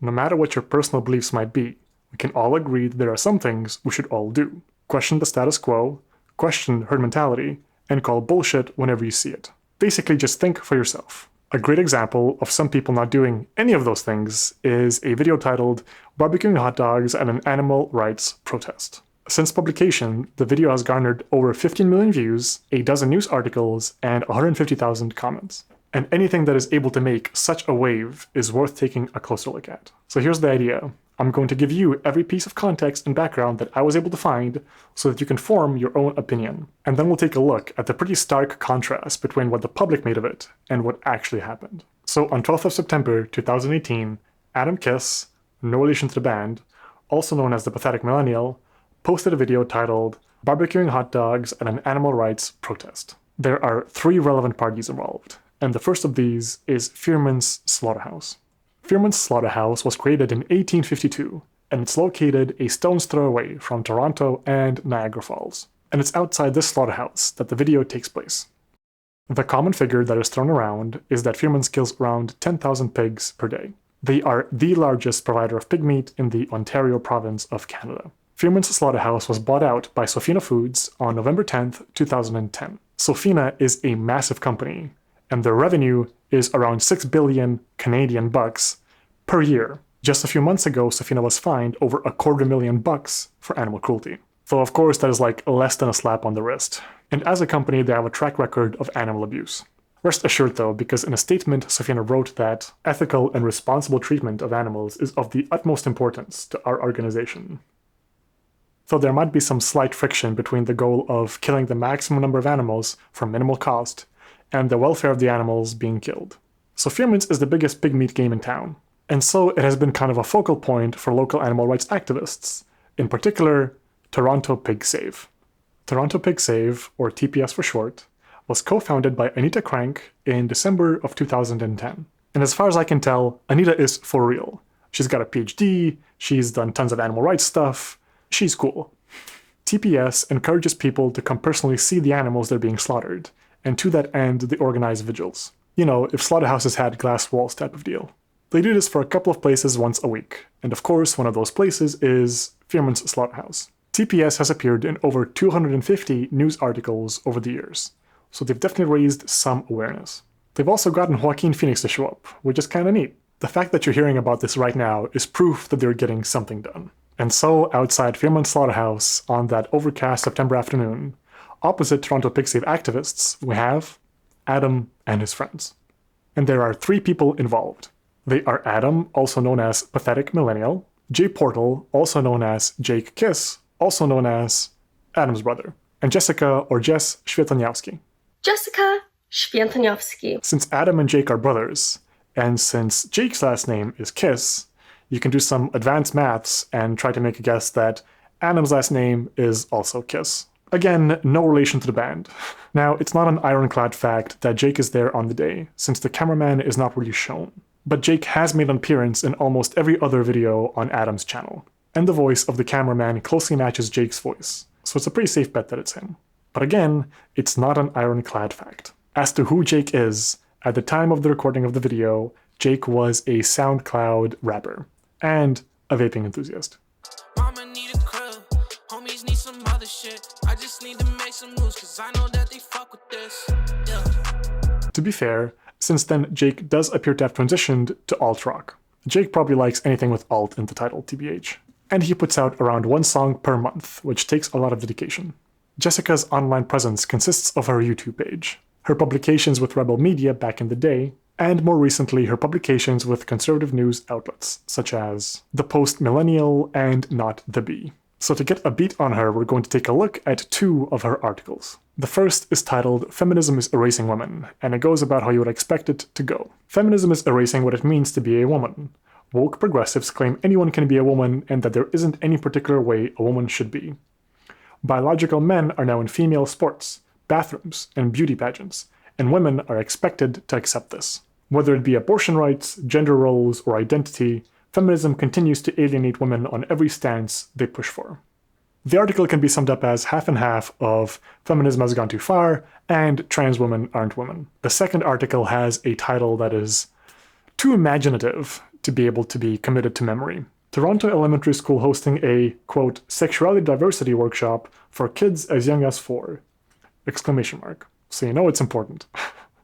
No matter what your personal beliefs might be, we can all agree that there are some things we should all do. Question the status quo, question herd mentality, and call bullshit whenever you see it. Basically, just think for yourself. A great example of some people not doing any of those things is a video titled "Barbecuing Hot Dogs at an Animal Rights Protest." Since publication, the video has garnered over 15 million views, a dozen news articles, and 150,000 comments. And anything that is able to make such a wave is worth taking a closer look at. So here's the idea. I'm going to give you every piece of context and background that I was able to find so that you can form your own opinion. And then we'll take a look at the pretty stark contrast between what the public made of it and what actually happened. So on 12th of September 2018, Adam Kiss, no relation to the band, also known as the Pathetic Millennial, posted a video titled "Barbecuing Hot Dogs at an Animal Rights Protest." There are 3 relevant parties involved, and the first of these is Fearman's Slaughterhouse. Fearman's Slaughterhouse was created in 1852, and it's located a stone's throw away from Toronto and Niagara Falls. And it's outside this slaughterhouse that the video takes place. The common figure that is thrown around is that Fearman's kills around 10,000 pigs per day. They are the largest provider of pig meat in the Ontario province of Canada. Fearman's Slaughterhouse was bought out by Sofina Foods on November 10th, 2010. Sofina is a massive company, and their revenue is around 6 billion Canadian bucks per year. Just a few months ago, Sofina was fined over $250,000 for animal cruelty. So of course that is like less than a slap on the wrist. And as a company, they have a track record of animal abuse. Rest assured though, because in a statement, Sofina wrote that ethical and responsible treatment of animals is of the utmost importance to our organization. So there might be some slight friction between the goal of killing the maximum number of animals for minimal cost and the welfare of the animals being killed. So Fearman's is the biggest pig meat game in town, and so it has been kind of a focal point for local animal rights activists, in particular, Toronto Pig Save. Toronto Pig Save, or TPS for short, was co-founded by Anita Crank in December of 2010. And as far as I can tell, Anita is for real. She's got a PhD, she's done tons of animal rights stuff, she's cool. TPS encourages people to come personally see the animals that are being slaughtered, and to that end, they organize vigils. You know, if slaughterhouses had glass walls type of deal. They do this for a couple of places once a week, and of course one of those places is Fearman's Slaughterhouse. TPS has appeared in over 250 news articles over the years, so they've definitely raised some awareness. They've also gotten Joaquin Phoenix to show up, which is kinda neat. The fact that you're hearing about this right now is proof that they're getting something done. And so, outside Fearman's Slaughterhouse on that overcast September afternoon, opposite Toronto Pig Save activists, we have Adam and his friends. And there are 3 people involved. They are Adam, also known as Pathetic Millennial, Jay Portal, also known as Jake Kiss, also known as Adam's brother, and Jessica or Jess Świętoniowski. Jessica Świętoniowski. Since Adam and Jake are brothers, and since Jake's last name is Kiss, you can do some advanced maths and try to make a guess that Adam's last name is also Kiss. Again, no relation to the band. Now, it's not an ironclad fact that Jake is there on the day, since the cameraman is not really shown. But Jake has made an appearance in almost every other video on Adam's channel. And the voice of the cameraman closely matches Jake's voice, so it's a pretty safe bet that it's him. But again, it's not an ironclad fact. As to who Jake is, at the time of the recording of the video, Jake was a SoundCloud rapper and a vaping enthusiast. Mama need a crib, homies need some other shit. I just need to make some moves cause I know that they fuck with this. Yeah. To be fair, since then Jake does appear to have transitioned to alt rock. Jake probably likes anything with alt in the title, TBH. And he puts out around 1 song per month, which takes a lot of dedication. Jessica's online presence consists of her YouTube page, her publications with Rebel Media back in the day, and more recently her publications with conservative news outlets, such as The Post Millennial and Not the Bee. So to get a beat on her, we're going to take a look at 2 of her articles. The first is titled "Feminism is Erasing Women," and it goes about how you would expect it to go. Feminism is erasing what it means to be a woman. Woke progressives claim anyone can be a woman and that there isn't any particular way a woman should be. Biological men are now in female sports, bathrooms, and beauty pageants, and women are expected to accept this. Whether it be abortion rights, gender roles, or identity, feminism continues to alienate women on every stance they push for. The article can be summed up as half and half of "Feminism has gone too far" and "Trans women aren't women." The second article has a title that is too imaginative to to be able to be committed to memory. Toronto Elementary School hosting a, quote, sexuality diversity workshop for kids as young as 4! Exclamation mark. So you know it's important.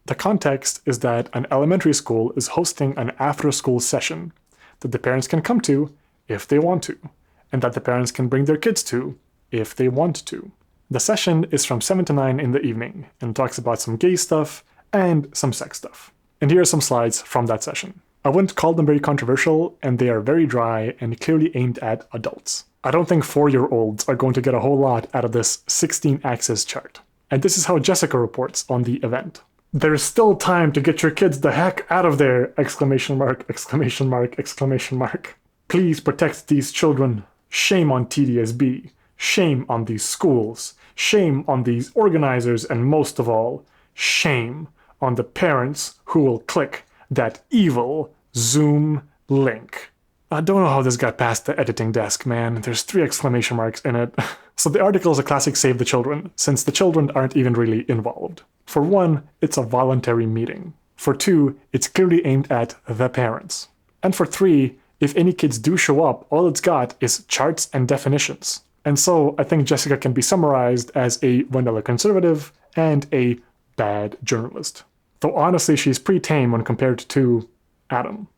The context is that an elementary school is hosting an after-school session that the parents can come to if they want to, and that the parents can bring their kids to if they want to. The session is from 7 to 9 in the evening and talks about some gay stuff and some sex stuff. And here are some slides from that session. I wouldn't call them very controversial, and they are very dry and clearly aimed at adults. I don't think 4-year-olds are going to get a whole lot out of this 16-axis chart. And this is how Jessica reports on the event. There's still time to get your kids the heck out of there! Exclamation mark, exclamation mark, exclamation mark. Please protect these children. Shame on TDSB. Shame on these schools. Shame on these organizers, and most of all, shame on the parents who will click that evil Zoom link. I don't know how this got past the editing desk, man. There's 3 exclamation marks in it. So the article is a classic Save the Children, since the children aren't even really involved. For 1, it's a voluntary meeting. For 2, it's clearly aimed at the parents. And for 3, if any kids do show up, all it's got is charts and definitions. And so I think Jessica can be summarized as a vanilla conservative and a bad journalist. Though honestly, she's pretty tame when compared to Adam.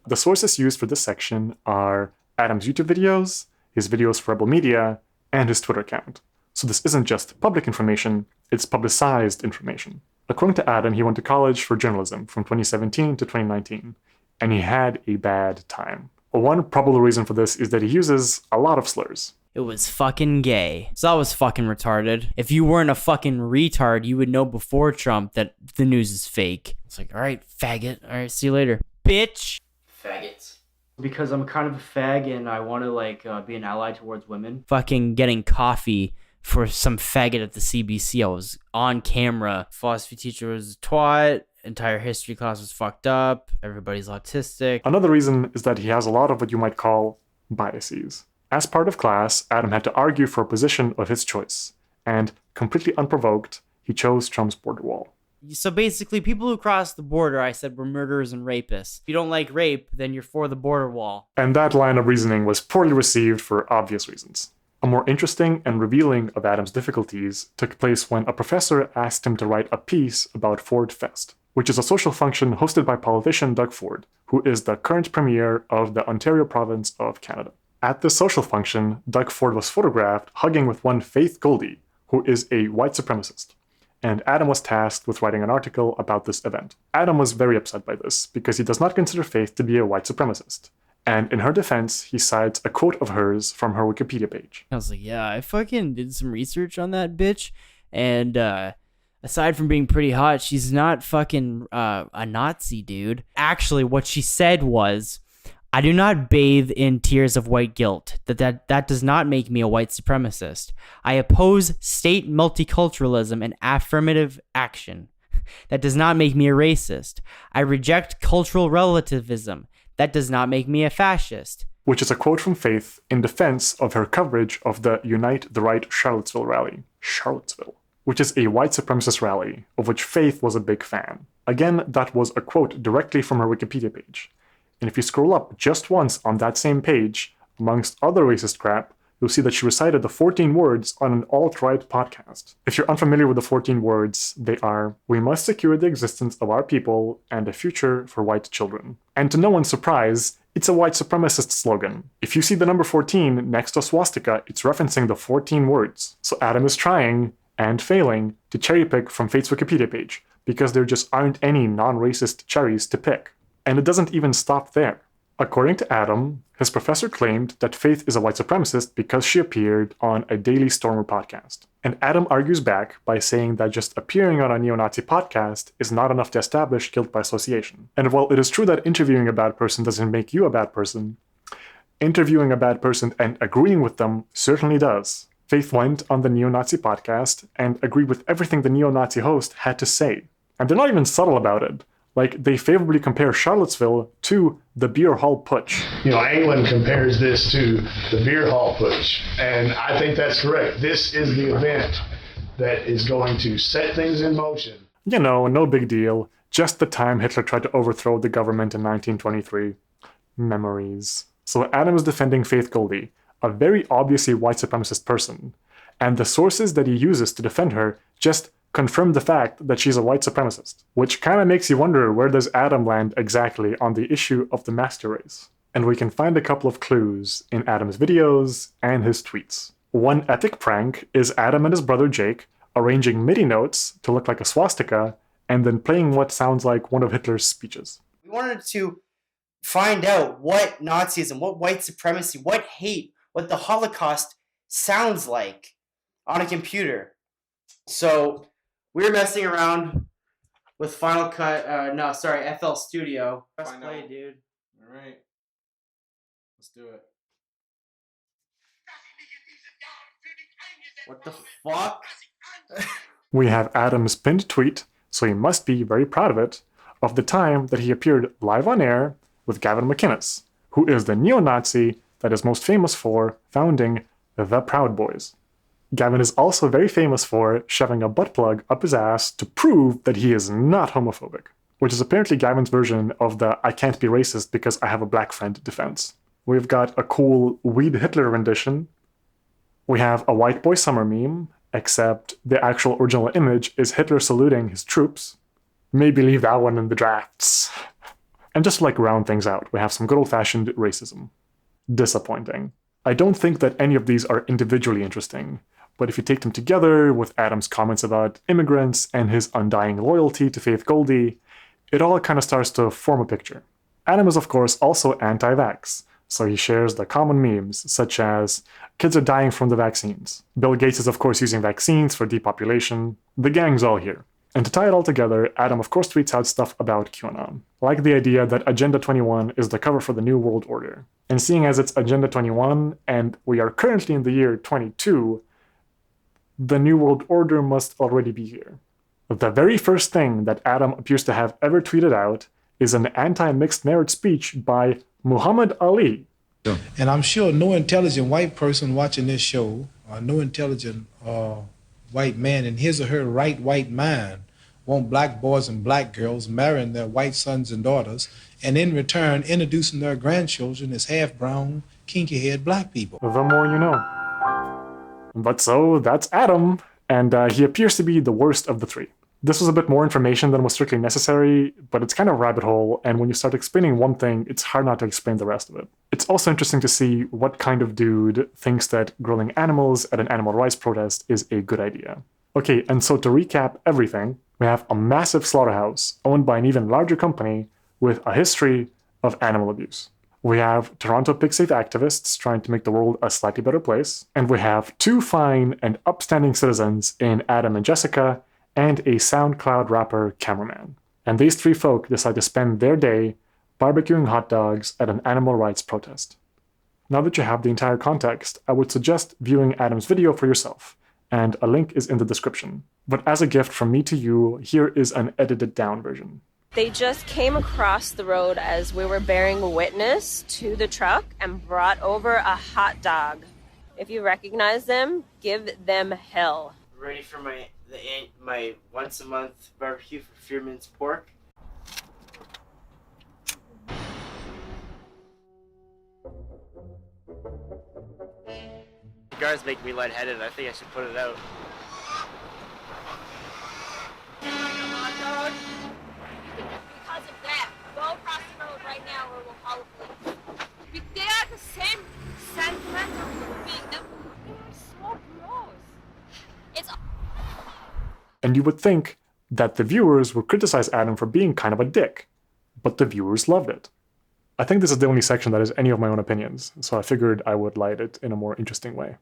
The sources used for this section are Adam's YouTube videos, his videos for Rebel Media, and his Twitter account. So this isn't just public information, it's publicized information. According to Adam, he went to college for journalism from 2017 to 2019, and he had a bad time. One probable reason for this is that he uses a lot of slurs. It was fucking gay. So I was fucking retarded. If you weren't a fucking retard, you would know before Trump that the news is fake. It's like, all right, faggot. All right, see you later. Bitch. Faggots. Because I'm kind of a fag and I want to be an ally towards women. Fucking getting coffee for some faggot at the CBC. I was on camera. Philosophy teacher was a twat. Entire history class was fucked up. Everybody's autistic. Another reason is that he has a lot of what you might call biases. As part of class, Adam had to argue for a position of his choice, and, completely unprovoked, he chose Trump's border wall. So basically, people who cross the border, I said, were murderers and rapists. If you don't like rape, then you're for the border wall. And that line of reasoning was poorly received for obvious reasons. A more interesting and revealing of Adam's difficulties took place when a professor asked him to write a piece about Ford Fest, which is a social function hosted by politician Doug Ford, who is the current premier of the Ontario province of Canada. At this social function, Doug Ford was photographed hugging with one Faith Goldie, who is a white supremacist. And Adam was tasked with writing an article about this event. Adam was very upset by this, because he does not consider Faith to be a white supremacist. And in her defense, he cites a quote of hers from her Wikipedia page. I was like, yeah, I fucking did some research on that bitch, and aside from being pretty hot, she's not fucking a Nazi, dude. Actually, what she said was, I do not bathe in tears of white guilt. That does not make me a white supremacist. I oppose state multiculturalism and affirmative action. That does not make me a racist. I reject cultural relativism. That does not make me a fascist. Which is a quote from Faith in defense of her coverage of the Unite the Right Charlottesville rally. Charlottesville. Which is a white supremacist rally, of which Faith was a big fan. Again, that was a quote directly from her Wikipedia page. And if you scroll up just once on that same page, amongst other racist crap, you'll see that she recited the 14 words on an alt-right podcast. If you're unfamiliar with the 14 words, they are, we must secure the existence of our people and a future for white children. And to no one's surprise, it's a white supremacist slogan. If you see the number 14 next to a swastika, it's referencing the 14 words. So Adam is trying, and failing, to cherry pick from Faith's Wikipedia page, because there just aren't any non-racist cherries to pick. And it doesn't even stop there. According to Adam, his professor claimed that Faith is a white supremacist because she appeared on a Daily Stormer podcast. And Adam argues back by saying that just appearing on a neo-Nazi podcast is not enough to establish guilt by association. And while it is true that interviewing a bad person doesn't make you a bad person, interviewing a bad person and agreeing with them certainly does. Faith went on the neo-Nazi podcast and agreed with everything the neo-Nazi host had to say. And they're not even subtle about it. Like, they favorably compare Charlottesville to the beer hall putsch. You know, England compares this to the beer hall putsch, and I think that's correct. This is the event that is going to set things in motion. You know, no big deal. Just the time Hitler tried to overthrow the government in 1923. Memories. So Adam is defending Faith Goldie, a very obviously white supremacist person, and the sources that he uses to defend her just confirm the fact that she's a white supremacist, which kind of makes you wonder, where does Adam land exactly on the issue of the master race? And we can find a couple of clues in Adam's videos and his tweets. One epic prank is Adam and his brother Jake arranging MIDI notes to look like a swastika and then playing what sounds like one of Hitler's speeches. We wanted to find out what Nazism, what white supremacy, what hate, what the Holocaust sounds like on a computer. So we were messing around with Final Cut, FL Studio. Press play, dude. All right. Let's do it. What the fuck? We have Adam's pinned tweet, so he must be very proud of it, of the time that he appeared live on air with Gavin McInnes, who is the neo-Nazi that is most famous for founding the Proud Boys. Gavin is also very famous for shoving a butt plug up his ass to prove that he is not homophobic, which is apparently Gavin's version of the I can't be racist because I have a black friend defense. We've got a cool Weed Hitler rendition. We have a white boy summer meme, except the actual original image is Hitler saluting his troops. Maybe leave that one in the drafts. And just to round things out, we have some good old-fashioned racism. Disappointing. I don't think that any of these are individually interesting, but if you take them together with Adam's comments about immigrants and his undying loyalty to Faith Goldie, it all kind of starts to form a picture. Adam is of course also anti-vax, so he shares the common memes, such as, kids are dying from the vaccines. Bill Gates is of course using vaccines for depopulation. The gang's all here. And to tie it all together, Adam of course tweets out stuff about QAnon, like the idea that Agenda 21 is the cover for the New World Order. And seeing as it's Agenda 21, and we are currently in the year 22, the New World Order must already be here. The very first thing that Adam appears to have ever tweeted out is an anti-mixed marriage speech by Muhammad Ali. And I'm sure no intelligent white person watching this show, or no intelligent white man in his or her right white mind, want black boys and black girls marrying their white sons and daughters, and in return introducing their grandchildren as half-brown, kinky-haired black people. The more you know. But so, that's Adam, and he appears to be the worst of the three. This was a bit more information than was strictly necessary, but it's kind of a rabbit hole, and when you start explaining one thing, it's hard not to explain the rest of it. It's also interesting to see what kind of dude thinks that grilling animals at an animal rights protest is a good idea. Okay, and so to recap everything, we have a massive slaughterhouse owned by an even larger company with a history of animal abuse. We have Toronto Pig Safe activists trying to make the world a slightly better place, and we have two fine and upstanding citizens in Adam and Jessica, and a SoundCloud rapper cameraman. And these three folk decide to spend their day barbecuing hot dogs at an animal rights protest. Now that you have the entire context, I would suggest viewing Adam's video for yourself, and a link is in the description. But as a gift from me to you, here is an edited down version. They just came across the road as we were bearing witness to the truck and brought over a hot dog. If you recognize them, give them hell. Ready for my once a month barbecue for Fearman's pork. Cigars make me lightheaded. I think I should put it out. Because of that, go across the road right now or we'll call the police. They are the same sentimental thing. They are so gross. It's And you would think that the viewers would criticize Adam for being kind of a dick, but the viewers loved it. I think this is the only section that is any of my own opinions, so I figured I would light it in a more interesting way.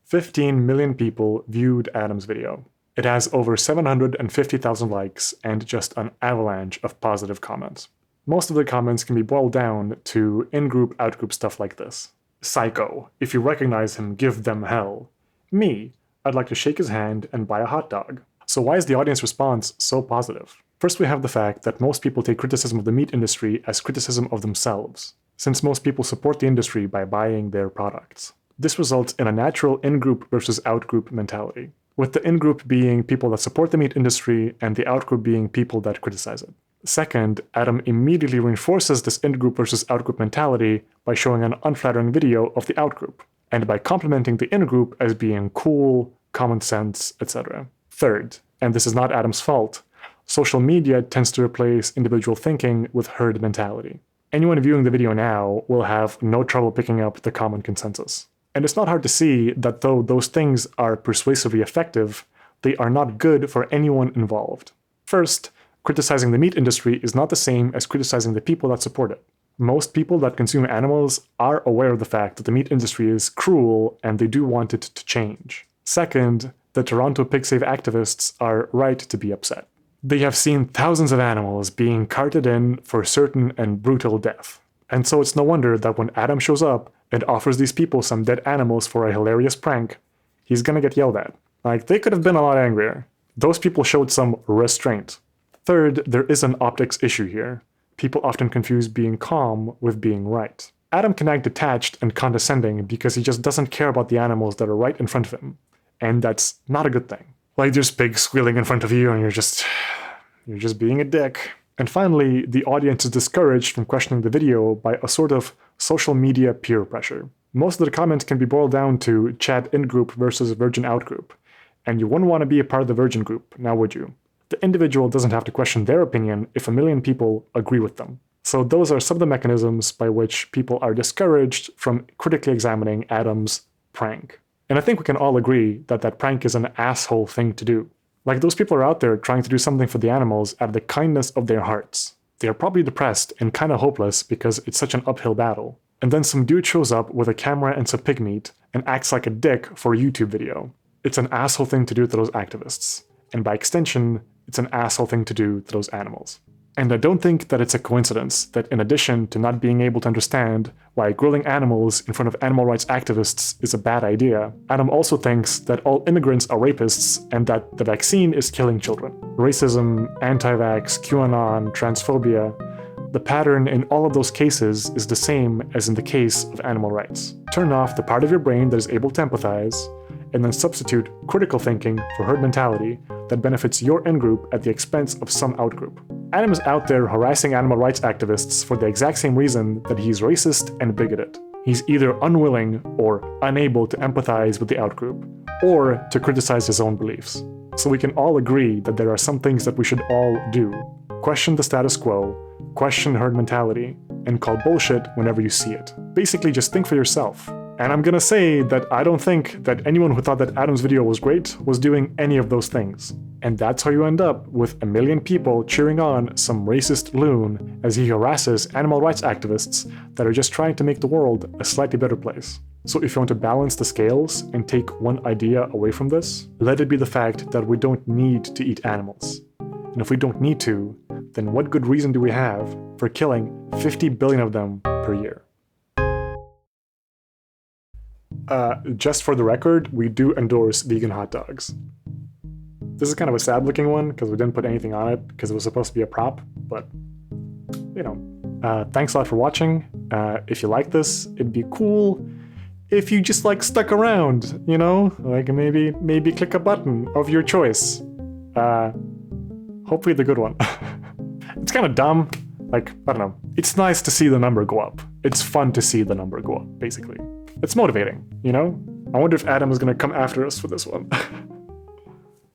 15 million people viewed Adam's video. It has over 750,000 likes and just an avalanche of positive comments. Most of the comments can be boiled down to in-group, out-group stuff like this. Psycho. If you recognize him, give them hell. Me. I'd like to shake his hand and buy a hot dog. So why is the audience response so positive? First, we have the fact that most people take criticism of the meat industry as criticism of themselves, since most people support the industry by buying their products. This results in a natural in-group versus out-group mentality, with the in-group being people that support the meat industry and the out-group being people that criticize it. Second, Adam immediately reinforces this in-group versus out-group mentality by showing an unflattering video of the out-group, and by complimenting the in-group as being cool, common sense, etc. Third, and this is not Adam's fault, social media tends to replace individual thinking with herd mentality. Anyone viewing the video now will have no trouble picking up the common consensus. And it's not hard to see that though those things are persuasively effective, they are not good for anyone involved. First, criticizing the meat industry is not the same as criticizing the people that support it. Most people that consume animals are aware of the fact that the meat industry is cruel and they do want it to change. Second, the Toronto Pig Save activists are right to be upset. They have seen thousands of animals being carted in for certain and brutal death. And so it's no wonder that when Adam shows up and offers these people some dead animals for a hilarious prank, he's gonna get yelled at. Like, they could have been a lot angrier. Those people showed some restraint. Third, there is an optics issue here. People often confuse being calm with being right. Adam can act detached and condescending because he just doesn't care about the animals that are right in front of him. And that's not a good thing. Like, there's pigs squealing in front of you and you're just being a dick. And finally, the audience is discouraged from questioning the video by a sort of social media peer pressure. Most of the comments can be boiled down to chat in-group versus virgin out-group. And you wouldn't want to be a part of the virgin group, now would you? The individual doesn't have to question their opinion if a million people agree with them. So those are some of the mechanisms by which people are discouraged from critically examining Adam's prank. And I think we can all agree that that prank is an asshole thing to do. Like, those people are out there trying to do something for the animals out of the kindness of their hearts. They are probably depressed and kind of hopeless because it's such an uphill battle. And then some dude shows up with a camera and some pig meat and acts like a dick for a YouTube video. It's an asshole thing to do to those activists. And by extension, it's an asshole thing to do to those animals. And I don't think that it's a coincidence that in addition to not being able to understand why grilling animals in front of animal rights activists is a bad idea, Adam also thinks that all immigrants are rapists and that the vaccine is killing children. Racism, anti-vax, QAnon, transphobia, the pattern in all of those cases is the same as in the case of animal rights. Turn off the part of your brain that is able to empathize, and then substitute critical thinking for herd mentality that benefits your in-group at the expense of some out-group. Adam is out there harassing animal rights activists for the exact same reason that he's racist and bigoted. He's either unwilling or unable to empathize with the out-group, or to criticize his own beliefs. So we can all agree that there are some things that we should all do. Question the status quo, question herd mentality, and call bullshit whenever you see it. Basically, just think for yourself. And I'm gonna say that I don't think that anyone who thought that Adam's video was great was doing any of those things. And that's how you end up with a million people cheering on some racist loon as he harasses animal rights activists that are just trying to make the world a slightly better place. So if you want to balance the scales and take one idea away from this, let it be the fact that we don't need to eat animals. And if we don't need to, then what good reason do we have for killing 50 billion of them per year? Just for the record, we do endorse vegan hot dogs. This is kind of a sad looking one because we didn't put anything on it because it was supposed to be a prop, but you know. Thanks a lot for watching. If you like this, it'd be cool if you just like stuck around, you know? Like maybe click a button of your choice. Hopefully the good one. It's kind of dumb. Like, I don't know. It's nice to see the number go up. It's fun to see the number go up, basically. It's motivating, you know? I wonder if Adam is gonna come after us for this one.